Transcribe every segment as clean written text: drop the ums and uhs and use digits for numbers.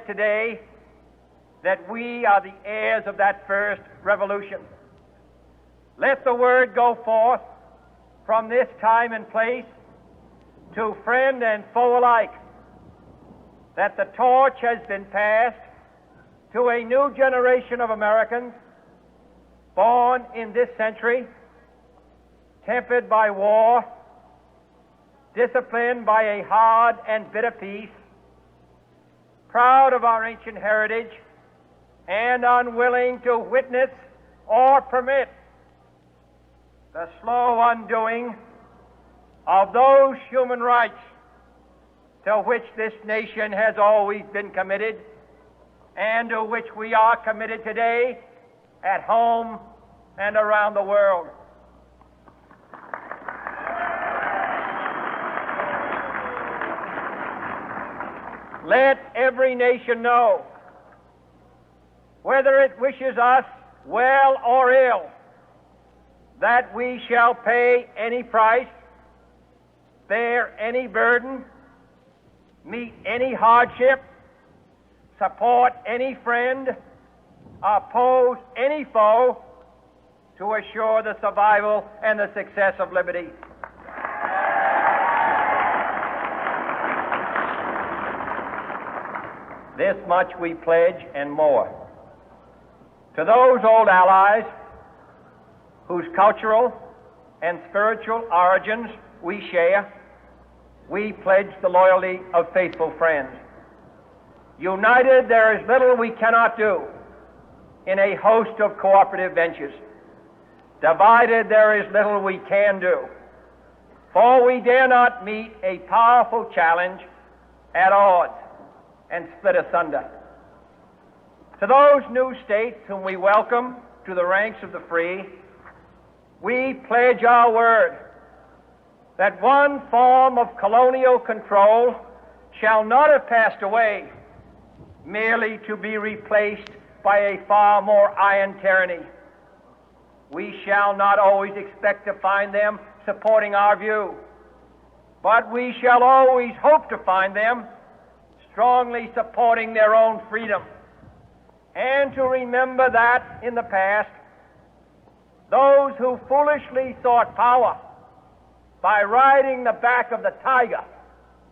today that we are the heirs of that first revolution. Let the word go forth from this time and place to friend and foe alike that the torch has been passed to a new generation of Americans born in this century, tempered by war, disciplined by a hard and bitter peace, proud of our ancient heritage, and unwilling to witness or permit the slow undoing of those human rights to which this nation has always been committed and to which we are committed today at home and around the world. Let every nation know, whether it wishes us well or ill, that we shall pay any price, bear any burden, meet any hardship, support any friend, oppose any foe to assure the survival and the success of liberty. This much we pledge and more. To those old allies whose cultural and spiritual origins we share, we pledge the loyalty of faithful friends. United, there is little we cannot do in a host of cooperative ventures. Divided, there is little we can do, for we dare not meet a powerful challenge at odds and split asunder. To those new states whom we welcome to the ranks of the free, we pledge our word that one form of colonial control shall not have passed away merely to be replaced by a far more iron tyranny. We shall not always expect to find them supporting our view, but we shall always hope to find them strongly supporting their own freedom, and to remember that in the past, those who foolishly sought power by riding the back of the tiger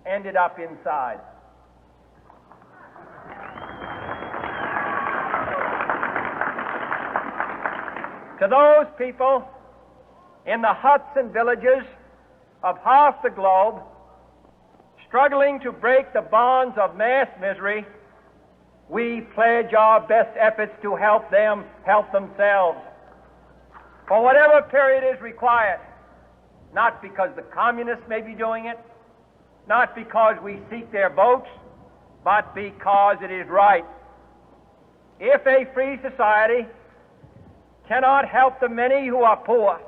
ended up inside. To those people in the huts and villages of half the globe struggling to break the bonds of mass misery, we pledge our best efforts to help them help themselves for whatever period is required, not because the communists may be doing it, not because we seek their votes, but because it is right. If a free society cannot help the many who are poor,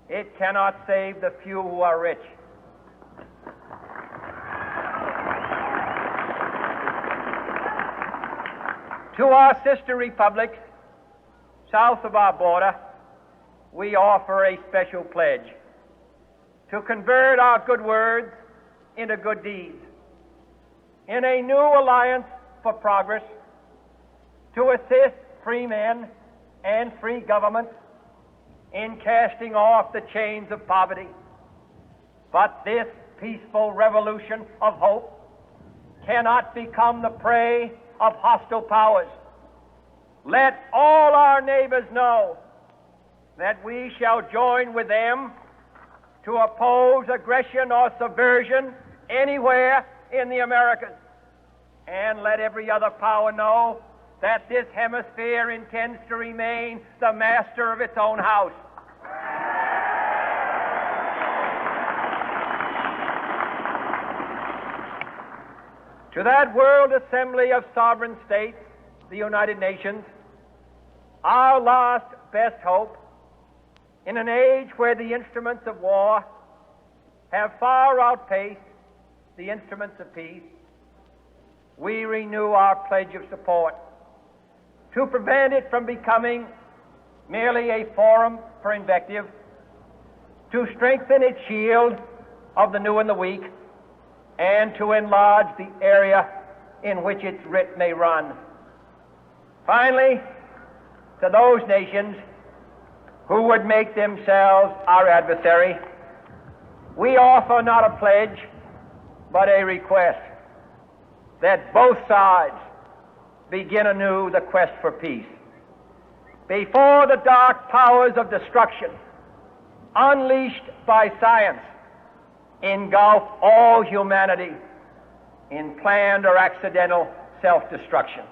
it cannot save the few who are rich. To our sister republics south of our border, we offer a special pledge to convert our good words into good deeds, in a new alliance for progress, to assist free men and free governments in casting off the chains of poverty. But this peaceful revolution of hope cannot become the prey of hostile powers. Let all our neighbors know that we shall join with them to oppose aggression or subversion anywhere in the Americas. And let every other power know that this hemisphere intends to remain the master of its own house. To that World Assembly of Sovereign States, the United Nations, our last best hope, in an age where the instruments of war have far outpaced the instruments of peace, we renew our pledge of support to prevent it from becoming merely a forum for invective, to strengthen its shield of the new and the weak, and to enlarge the area in which its writ may run. Finally, to those nations who would make themselves our adversary, we offer not a pledge, but a request that both sides begin anew the quest for peace. Before the dark powers of destruction, unleashed by science, engulf all humanity in planned or accidental self-destruction,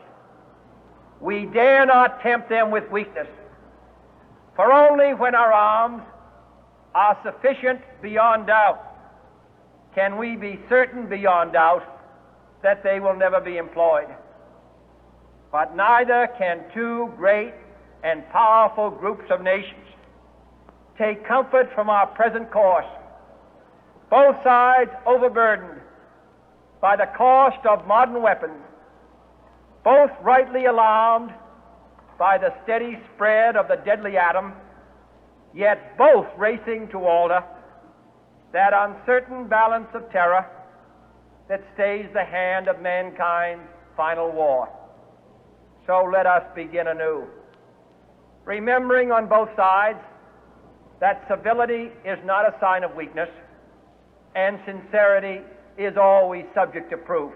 we dare not tempt them with weakness, for only when our arms are sufficient beyond doubt can we be certain beyond doubt that they will never be employed. But neither can two great and powerful groups of nations take comfort from our present course, both sides overburdened by the cost of modern weapons, both rightly alarmed by the steady spread of the deadly atom, yet both racing to alter that uncertain balance of terror that stays the hand of mankind's final war. So let us begin anew, remembering on both sides that civility is not a sign of weakness, and sincerity is always subject to proof.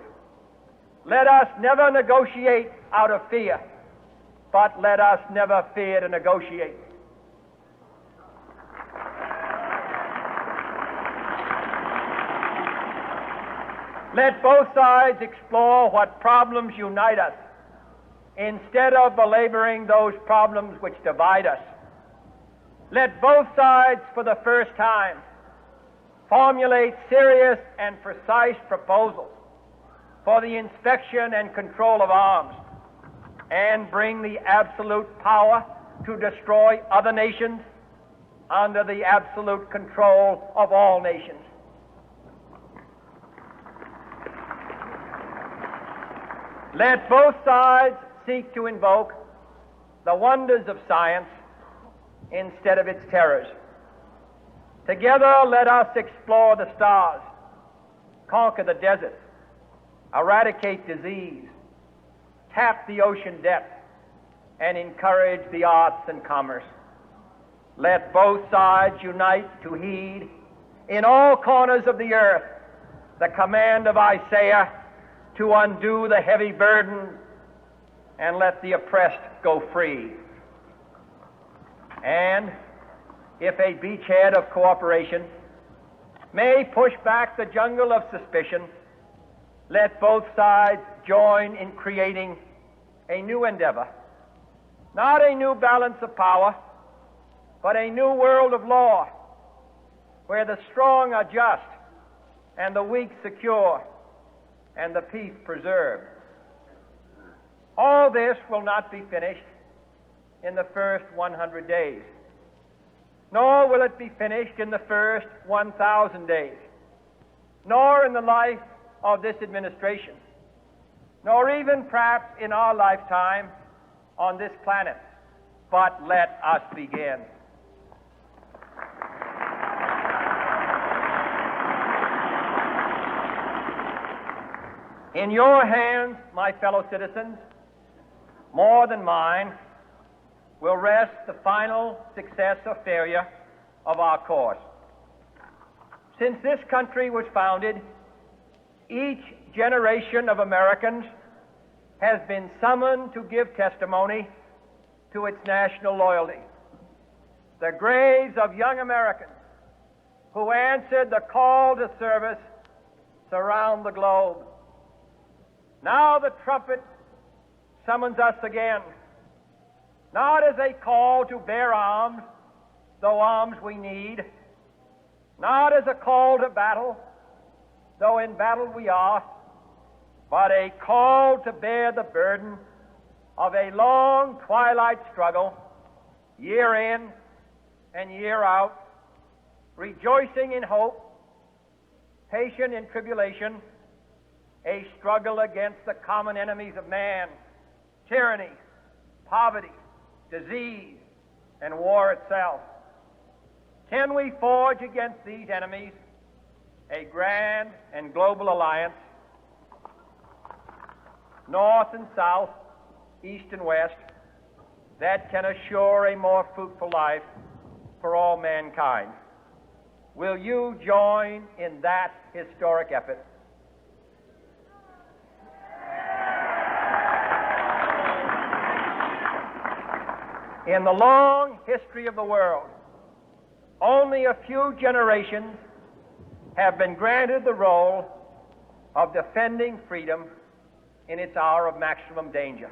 Let us never negotiate out of fear, but let us never fear to negotiate. Let both sides explore what problems unite us, instead of belaboring those problems which divide us. Let both sides, for the first time, formulate serious and precise proposals for the inspection and control of arms, and bring the absolute power to destroy other nations under the absolute control of all nations. Let both sides seek to invoke the wonders of science instead of its terrors. Together, let us explore the stars, conquer the deserts, eradicate disease, tap the ocean depths, and encourage the arts and commerce. Let both sides unite to heed in all corners of the earth the command of Isaiah to undo the heavy burden and let the oppressed go free. And if a beachhead of cooperation may push back the jungle of suspicion, let both sides join in creating a new endeavor, not a new balance of power, but a new world of law, where the strong are just and the weak secure and the peace preserved. All this will not be finished in the first 100 days, nor will it be finished in the first 1,000 days, nor in the life of this administration, nor even perhaps in our lifetime on this planet. But let us begin. In your hands, my fellow citizens, more than mine, will rest the final success or failure of our course. Since this country was founded, each generation of Americans has been summoned to give testimony to its national loyalty. The graves of young Americans who answered the call to service surround the globe. Now the trumpet summons us again, not as a call to bear arms, though arms we need, not as a call to battle, though in battle we are, but a call to bear the burden of a long twilight struggle, year in and year out, rejoicing in hope, patient in tribulation, a struggle against the common enemies of man, tyranny, poverty, disease, and war itself. Can we forge against these enemies a grand and global alliance? north and south, east and west, that can assure a more fruitful life for all mankind. Will you join in that historic effort? In the long history of the world, only a few generations have been granted the role of defending freedom in its hour of maximum danger.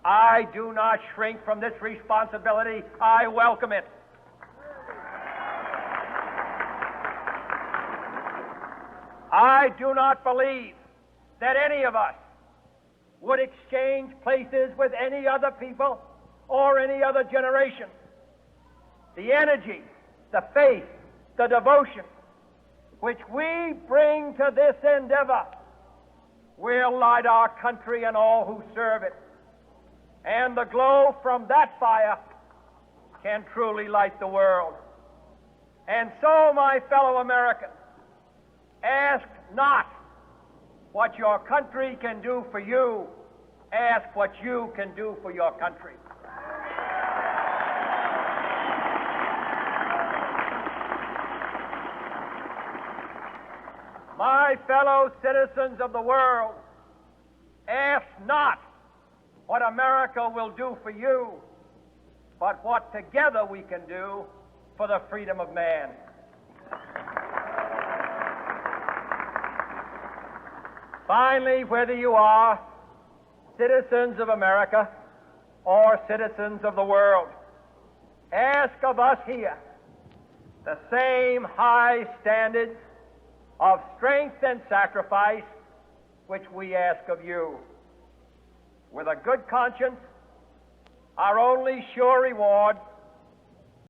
I do not shrink from this responsibility. I welcome it. I do not believe that any of us would exchange places with any other people or any other generation. The energy, the faith, the devotion which we bring to this endeavor will light our country and all who serve it. And the glow from that fire can truly light the world. And so, my fellow Americans, ask not what your country can do for you. Ask what you can do for your country. My fellow citizens of the world, ask not what America will do for you, but what together we can do for the freedom of man. Finally, whether you are citizens of America or citizens of the world, ask of us here the same high standards of strength and sacrifice which we ask of you. With a good conscience, our only sure reward